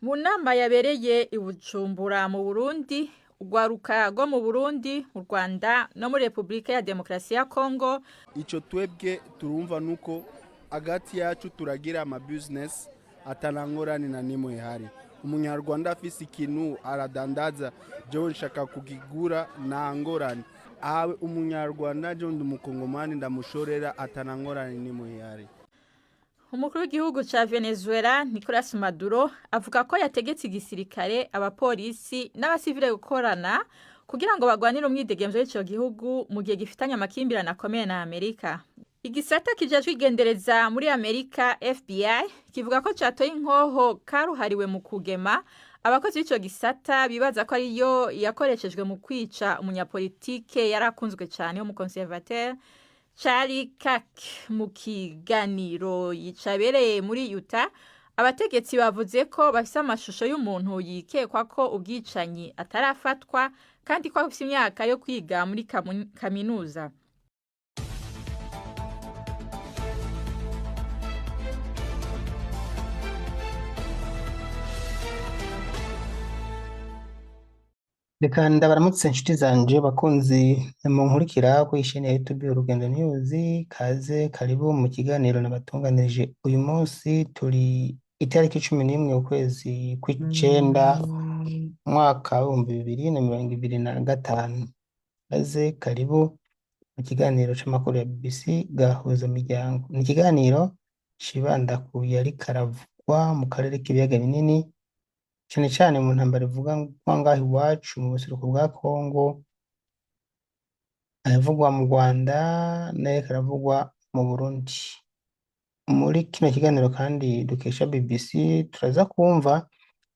Mu nama yabereye i Bujumbura mu Burundi, urwaruka rwo mu Burundi, mu Rwanda no muri Repubulika ya Demokarasi ya Kongo. Ico twebwe turumva nuko agati yacu turagira ama business atanangorane na nimwe hari. Umunyarwanda afise ikintu aradandaza, jewe nshaka kugigura na ngorane. Awe umunyarwanda je ndi umukongomani ndamushorera atanangorane nimwe hari. Umukuru w'igihugu ca Venezuela Nicolas Maduro avuga ko yategetse igisirikare, abapolisi n'abasivile gukorana kugira ngo bagwanire umwidegemvyo w'ico gihugu mu gihe gifitanye amakimbirane akomeye na Amerika. Igisata kijejwe igendereza muri Amerika FBI kivuga ko catoye inkoho karuhariwe mu kugema abakozi b'ico gisata bibaza ko ariyo yakoreshejwe mu kwica umunyapolitike yarakunzwe cyane wo mu conservateur Charlie Kirk. Mu kiganiro yicabereye muri Utah, abategetsi bavuze ko bafise amashusho y'umuntu yikekwa ko ubwicanyi atarafatwa kandi ko afise imyaka yo kwiga muri kaminuza. Reka ndabaramutse inshuti zanje bakunzi mu nkurikira ku isheni ya YouTube Urugendo News. Kaze karibu mu kiganiro nabatunganirije uyu munsi. Turi itariki 11 ukwezi kw'icenda mwaka wa 2025. Kaze karibu mu kiganiro c'amakuru ya BBC Gahuza Miryango. Ni ikiganiro cibanda ku yari karavugwa mu karere k'ibiyaga binini, cyane cyane mu ntambara ivuga ngaho iwacu mu buseruko bwa Kongo, ayavugwa mu Rwanda naye karavugwa mu Burundi. Muri kino kiganiro kandi dukesha BBC turaza kumva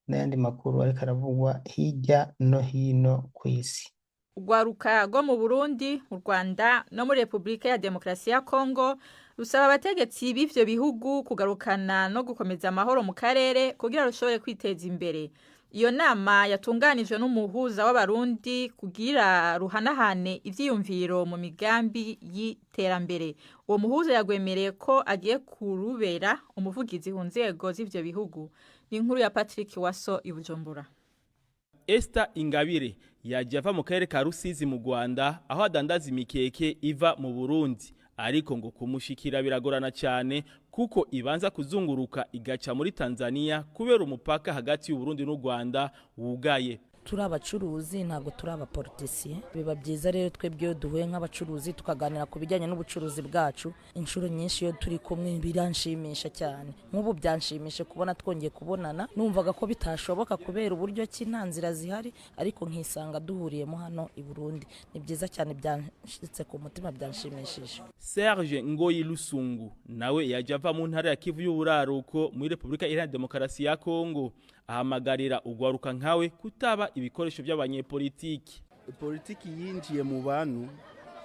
n'ayandi makuru ariko aravugwa hirya no hino ku isi. Urwaruka rwo mu Burundi, mu Rwanda no muri Repubulika ya Demokarasi ya Kongo rusaba abategetsi b'ivyo bihugu kugarukana no gukomeza amahoro mu karere kugira rushobore kwiteza imbere. Iyo nama yatunganijwe n'umuhuza w'abarundi kugira ruhanahane ivyiyumviro mu migambi y'iterambere. Uwo muhuza yagwemereye ko agiye kurubera umuvugizi ku nzego z'ivyo bihugu. Ni inkuru ya Patrick Waso i Bujumbura. Esther Ingabire yaje ava mu karere ka Rusizi mu Rwanda aho adandaza imikeke iva mu Burundi, ariko ngo kumushikira biragorana cyane kuko ibanza kuzunguruka igaca muri Tanzania kubera umupaka hagati y'u Burundi n'u Rwanda wugaye. Turi abacuruzi ntabwo turi abapolitisiye. Biba byiza rero twebwe duhuye nk'abacuruzi tukaganira ku bijyanye n'ubucuruzi bwacu. Inshuro nyinshi iyo turi kumwe biranshimisha cyane. Nk'ubu byanshimishe kubona twongeye kubonana. Numvaga ko bitashoboka kubera uburyo ki nta nzira zihari, ariko nkisanga duhuriyemo hano i Burundi. Ni byiza cyane, byanshitse ku mutima, byanshimishije. Serge Ngoyi Lusungu nawe yaje ava mu ntara ya Kivu y'Uburaruko muri Repubulika Iharanira Demokarasi ya Kongo. Ahamagarira ugwaruka nkawe kutaba ibikoresho by'abanyepolitiki. Politiki yinjiye mu bantu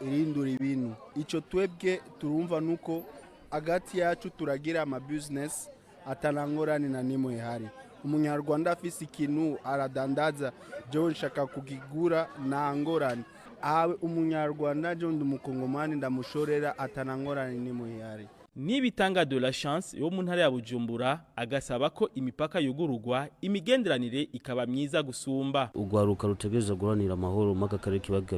irindura ibintu. Ico twebwe turumva nuko agati yacu turagira ama business atanangorane na nimwe hari. Umunyarwanda afise ikintu aradandaza, jewe nshaka kugigura na ngorane. Awe umunyarwanda je ndi umukongomani ndamushorera atanangorane nimwe hari. Nibitanga de la chance yo mu ntara ya Bujumbura agasaba ko imipaka yugurugwa, imigenderanire ikaba myiza gusumba. Urwaruka rutegereza guranira amahoro maka karere kibaga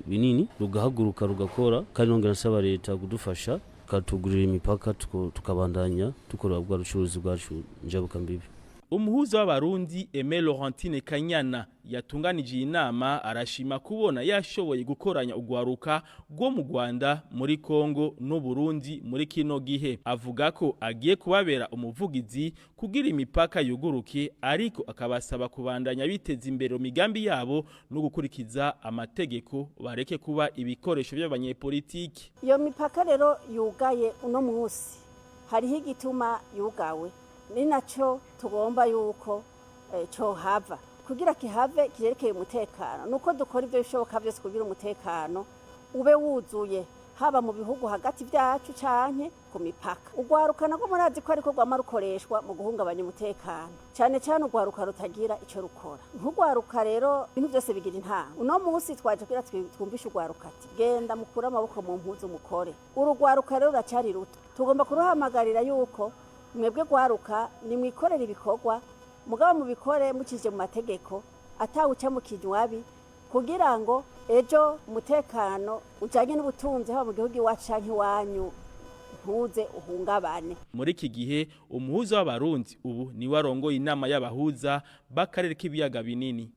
binini, rugahaguruka rugakora, kandi nongera nsaba leta kudufasha katugurira imipaka tukabandanya tukora ubwa rucuruzi bwacu njabuka mbibi. Umuhuza w'abarundi Aimé Laurentine Kanyana yatunganije inama arashima kubona yashoboye gukoranya ugwaruka rwo mu Rwanda, muri Kongo no Burundi muri kino gihe. Avuga ko agiye kubabera umuvugizi kugira imipaka yuguruke, ariko akabasaba kubandanya biteza imbere migambi yabo no gukurikiza amategeko, bareke kuba ibikoresho by'abanyepolitiki. Iyo mipaka rero yugaye uno munsi hariho igituma yugawe, ni naco tugomba yuko cyo hava kugira kihave kiyerekeye umutekano. Nuko dukora ibyo bishoboka byose kugira umutekano ube wuzuye, haba mu bihugu hagati byacu canke ku mipaka. Ugwaruka nako murazi ko ariko gwama rukoreshwa mu guhungabanya umutekano, cyane cyane ugwaruka rutagira ico rukora. Nk'ugwaruka rero ibintu byose bigira intango. Uno munsi twaje kugira twumvishe ugwaruka ati genda mukura amaboko mu mpuzu mukore. Urugwaruka rero racari ruto, tugomba kuruhamagarira yuko mwebwe gwaruka nimwikorera ibikorwa mugabo mubikore mukije mu mategeko atawuca mu kinywabi kugira ngo ejo umutekano ujanye n'ubutunzi haba mu gihugu iwacu canke iwanyu ntuze uhungabane. Muri iki gihe umuhuza w'abarundi ubu niwe arongoye inama y'abahuza b'akarere k'ibiyaga binini.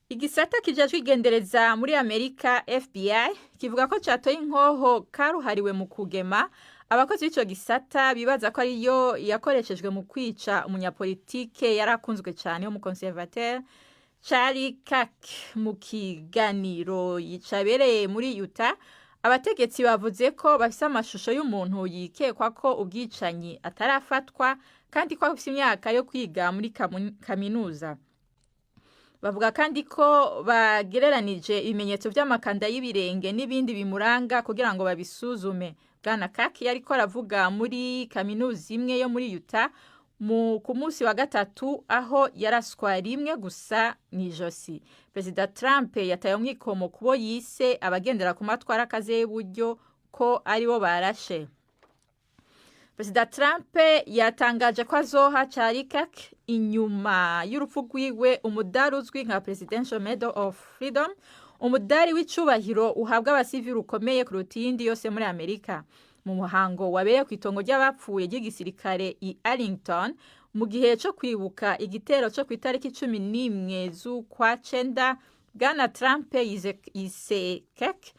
Igisata kijejwe igendereza muri Amerika FBI kivuga ko catoye inkoho karuhariwe mu kugema abakozi b'ico gisata bibaza ko ariyo yakoreshejwe mu kwica umunyapolitike yarakunzwe cyane wo mu conservateur Charlie Kirk. Mu kiganiro yicabereye muri Utah, abategetsi bavuze ko bafise amashusho y'umuntu yikekwa ko ubwicanyi atarafatwa kandi ko afite imyaka yo kwiga muri kaminuza. Bavuga kandi ko bagereranije ibimenyetso by'amakanda y'ibirenge n'ibindi bimuranga kugira ngo babisuzume. Bwana Kirk yariko aravuga muri kaminuza imwe yo muri Utah ku munsi wa gatatu aho yaraswa rimwe gusa mw'ijosi. Perezida Trump yataye umwikomo kubo yise abagendera ku matwara akaze y'uburyo ko aribo barashe. Perezida Trump yatangaje ko azoha Charlie Kirk inyuma y'urupfu rwiwe umudari uzwi nka Presidential Medal of Freedom, umudari w'icubahiro uhabwa abasivili ukomeye kuruta iyindi yose muri Amerika. Mu muhango wabereye ku itongo ry'abapfuye ry'igisirikare i Arlington mu gihe cyo kwibuka igitero cyo ku itariki 11 z'ukwa 9, Bwana Trump yise Kirk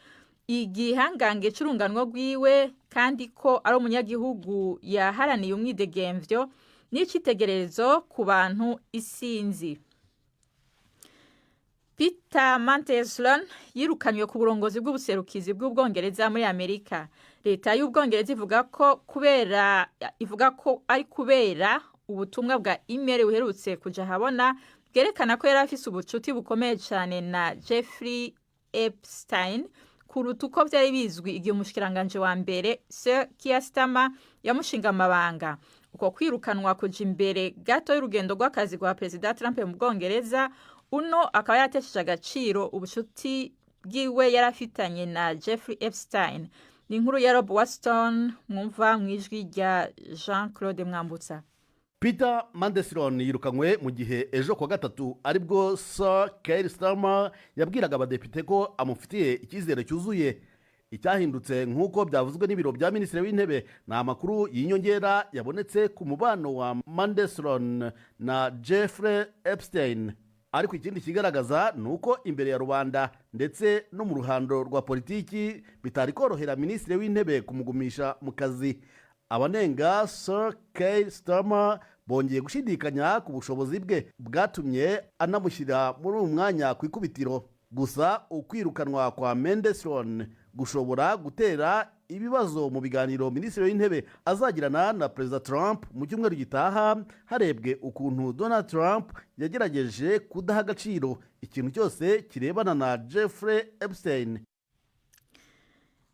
igihangange c'urunganwa rwiwe kandi ko ari umunyagihugu yaharaniye umwidegemvyo n'icitegererezo ku bantu isinzi. Peter Mandelson yirukanywe ku burongozi bw'ubuserukizi bw'Ubwongereza muri Amerika. Leta y'Ubwongereza ivuga ko ari kubera ubutumwa bwa email buherutse kuja habona bwerekana ko yari afise ubucuti bukomeye cyane na Jeffrey Epstein kuruta uko byari bizwi igihe umushikiranganje wa mbere Sir Keir Starmer yamushinga amabanga. Uko kwirukanwa kuja imbere gato y'urugendo rw'akazi rwa Perezida Trump mu Bwongereza, uno akaba yaratesheje agaciro ubucuti bwiwe yarafitanye na Jeffrey Epstein. Ni inkuru ya Rob Watson mwumva mwijwi rya Jean-Claude Mwambutsa. Peter Mandelson yirukanywe mu gihe ejo kwa gatatu aribwo Sir Keir Starmer yabwiraga abadepite ko amufitiye icyizere cyuzuye. Icyahindutse nk'uko byavuzwe n'ibiro bya Minisitiri w'Intebe ni amakuru y'inyongera yabonetse ku mubano wa Mandelson na Jeffrey Epstein. Ariko ikindi kigaragaza nuko imbere ya rubanda ndetse no mu ruhando rwa politiki bitari korohera Minisitiri w'Intebe kumugumisha mu kazi. Abanenga Sir Keir Starmer bongeye gushidikanya ku bushobozi bwe bwatumye anamushyira muri uyu mwanya ku ikubitiro. Gusa ukwirukanwa kwa Mandelson gushobora gutera ibibazo mu biganiro Minisitiri w'Intebe azagirana na Perezida Trump mu cyumweru gitaha, harebwe ukuntu Donald Trump yagerageje kudaha agaciro ikintu cyose kirebana na Jeffrey Epstein.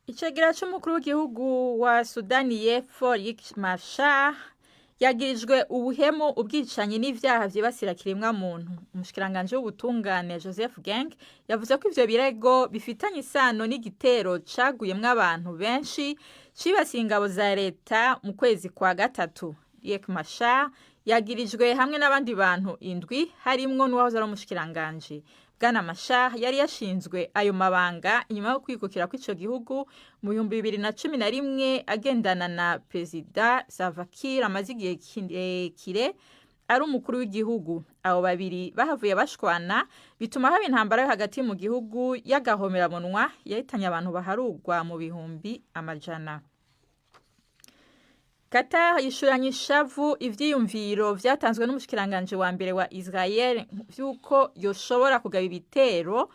Icegera c'umukuru w'igihugu wa Sudani y'Epfo Riek Machar yagirijwe ubuhemu, ubwicanyi n'ivyaha vyibasira kiremwa muntu. Umushikiranganje w'ubutungane Joseph Gang yavuze ko ivyo birego bifitanye isano n'igitero caguyemwo abantu benshi cibasiye ingabo za leta mu kwezi kwa gatatu. Riek Machar yagirijwe hamwe n'abandi bantu 7 harimwo n'uwahoze ari umushikiranganje. Bwana Machar yari yashinzwe ayo mabanga inyuma yo kwikukira kw'ico gihugu mu 2011 agendana na Perezida Salva Kiir amaze igihe kirekire ari umukuru w'igihugu. Abo babiri bahavuye bashwana bituma haba intambara yo hagati mu gihugu y'agahomeramunwa yahitanye abantu baharugwa mu bihumbi amajana. Qatar yishuranye ishavu ivyiyumviro vyatanzwe n'umushikiranganje wa mbere wa Israel vyuko yoshobora kugaba ibitero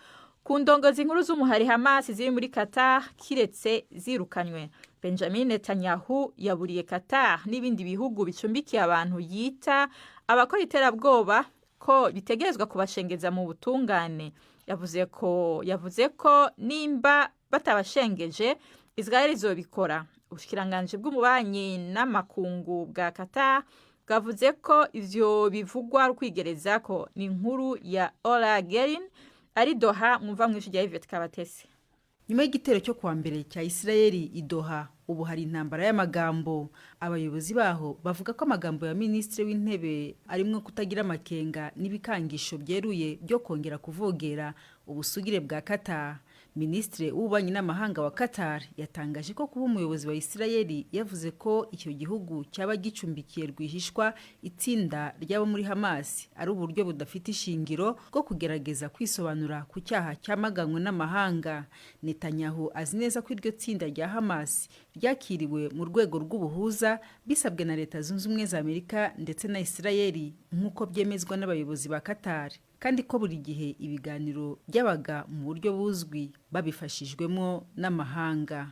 ku ndongozi nkuru z'umuhari Hamas ziri muri Qatar kiretse zirukanywe. Benjamin Netanyahu yaburiye Qatar n'ibindi bihugu bicumbikiye abantu yita abakora iterabwoba ko bitegerezwa kubashengeza mu butungane. Yavuze ko nimba batabashengeje Israel izobikora. Ubushikiranganje bw'umubanyi n'amakungu bwa Qatar bwavuze ko ivyo bivugwa rukwigereza ko ni inkuru ya Ola Gerin ari Doha mwumva mwinshi rya Yvette Kabatesi. Nyuma y'igitero cyo kuwa mbere cya Israeli i Doha ubu hari intambara y'amagambo. Abayobozi baho bavuga ko amagambo ya minisitiri w'intebe arimwo kutagira amakenga n'ibikangisho byeruye byo kongera kuvogera ubusugire bwa Qatar. Minisitiri w'ububanyi n'amahanga wa Qatar yatangaje ko kuba umuyobozi wa Isirayeli yavuze ko icyo gihugu cyaba gicumbikiye rwihishwa itsinda ry'abo muri Hamas ari uburyo budafite ishingiro bwo kugerageza kwisobanura ku cyaha cyamaganywe n'amahanga. Netanyahu azi neza ko iryo tsinda rya Hamas ryakiriwe mu rwego rw'ubuhuza bisabwe na Leta Zunze Ubumwe za Amerika ndetse na Isirayeli nk'uko byemezwa n'abayobozi ba Qatar, kandi ko buri gihe ibiganiro byabaga mu buryo buzwi babifashijwemo n'amahanga.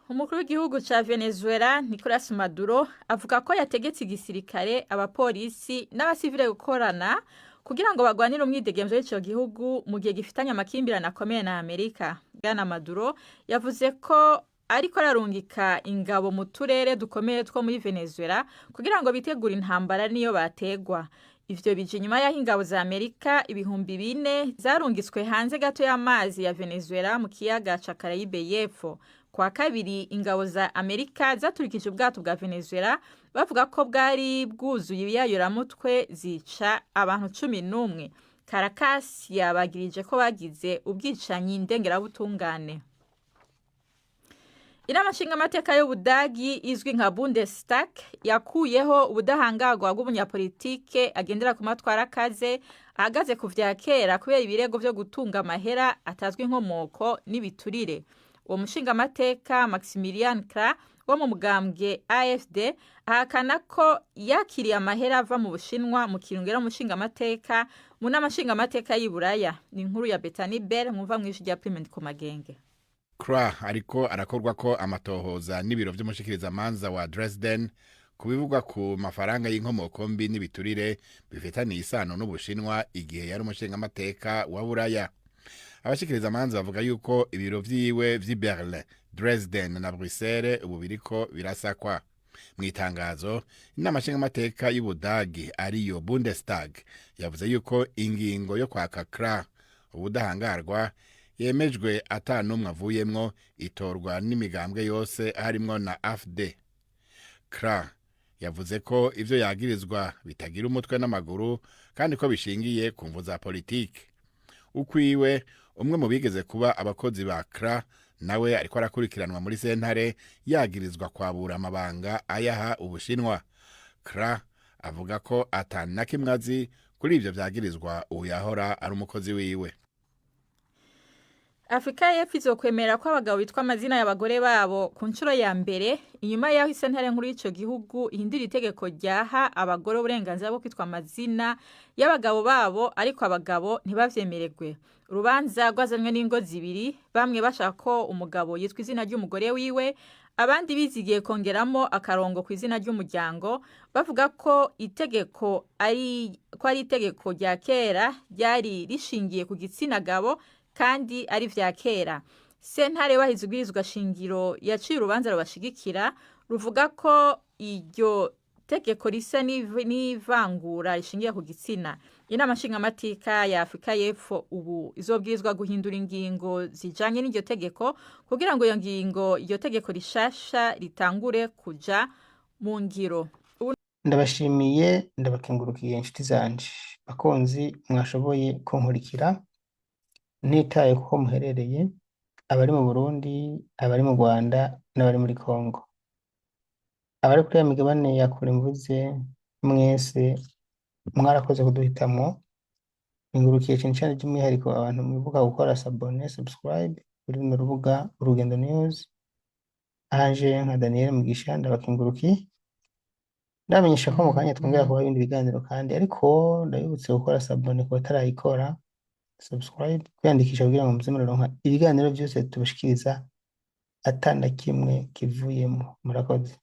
Umukuru w'igihugu ca Venezuela Nicolas Maduro avuga ko yategetse igisirikare, abapolisi n'abasivile gukorana kugira ngo bagwanire umwidegemvyo w'ico gihugu mu gihe gifitanye amakimbirane akomeye na Amerika. Bwana Maduro yavuze ko ariko ararungika ingabo mu turere dukomeye two muri Venezuela kugira ngo bitegure intambara niyo bategwa. Ivyo bije nyuma y'aho ingabo za Amerika 4,000 zarungitswe hanze gato y'amazi ya Venezuela mu kiyaga ca Caraïbe y'Epfo. Kwa kabiri ingabo za Amerika zaturikije ubwato bwa Venezuela bavuga ko bwari bwuzuye ibiyayoramutwe zica abantu 11. Caracas yabagirije ko bagize ubwicanyi ndengerabutungane. Inama nshingamateka y'Ubudagi izwi nka Bundestag yakuyeho ubudahangarwa bw'umunyapolitike agendera ku matwara akaze ahagaze ku vya kera kubera ibirego vyo gutunga amahera atazwi inkomoko n'ibiturire. Uwo mushingamateka Maximilian Krah wo mu mugambwe AfD ahakana ko yakiriye amahera ava mu Bushinwa mu kirungero mushingamateka mu nama nshingamateka y'Iburaya. Ni inkuru ya Bethany Bell mwumva mw'ijwi rya Clement ku Magenge. Krah ariko arakorwa ko amatohoza n'ibiro vy'umushikirizamanza wa Dresden kubivugwa ku mafaranga y'inkomoko mbi n'ibiturire bifitaniye isano n'Ubushinwa igihe yari umushingamateka wa Buraya. Abashikirizamanza bavuga yuko ibiro vyiwe vy'i Berlin, Dresden na Bruxelles ubu biriko birasakwa. Mwitangazo inama nshingamateka y'Ubudagi ariyo Bundestag yavuze yuko ingingo yo kwaka Krah ubudahangarwa yemejwe atanumwe avuyemwo itorwa n'imigambwe yose harimwo na AfD. Krah yavuze ko ivyo yagirizwa bitagira umutwe n'amaguru kandi ko bishingiye ku mvu za politike. Ukwiwe umwe mu bigeze kuba abakozi ba Krah nawe ariko arakurikiranwa muri sentare yagirizwa kwabura amabanga ayaha Ubushinwa. Krah avuga ko atana kimwe azi kuri ivyo vyagirizwa uyahora ari umukozi wiwe. Afrika y'Epfo izokwemera ko abagabo bitwa amazina y'abagore babo ku nshuro ya mbere inyuma y'aho isentare nkuru y'ico gihugu ihindura itegeko ryaha abagore uburenganzira bwo kwitwa amazina y'abagabo babo ariko abagabo ntibavyemererwe. Urubanza rwazanywe n'ingo zibiri, bamwe bashaka ko umugabo yitwa izina ry'umugore wiwe, abandi bizigiye kongeramo akarongo ku izina ry'umuryango bavuga ko itegeko ari itegeko rya kera ryari rishingiye ku gitsina gabo kandi ari vya kera. Sentare wahize ubwirizwa shingiro yaciye urubanza rubashigikira ruvuga ko iryo tegeko risa n'ivangura rishingiye ku gitsina. Inama nshingamateka ya Afrika y'Epfo ubu izobwirizwa guhindura ingingo zijanye n'iryo tegeko kugira ngo iryo tegeko rishasha ritangure kuja mu ngiro. Ndabashimiye ndabakengurukiye inshuti zanje bakonzi mwashoboye kunkurikira nitaye kuko muherereye, abari mu Burundi, abari mu Rwanda n'abari muri Kongo, abari kuri ya migabane ya kure mvuze mwese mwarakoze kuduhitamwo. Ingurukiye cyane by'umwihariko abantu mwibuka gukora subscribe kuri runo rubuga Urugendo News. Aje nka Daniel Mugisha ndabakengurukiye, ndamenyesha ko mu kanya twongera kuba ibindi biganiro kandi ariko ndabibutse gukora ku batarayikora subscribe, kwiyandikisha kugira ngo muze muronka ibiganiro byose tubashikiriza atana kimwe kivuyemo. Murakoze.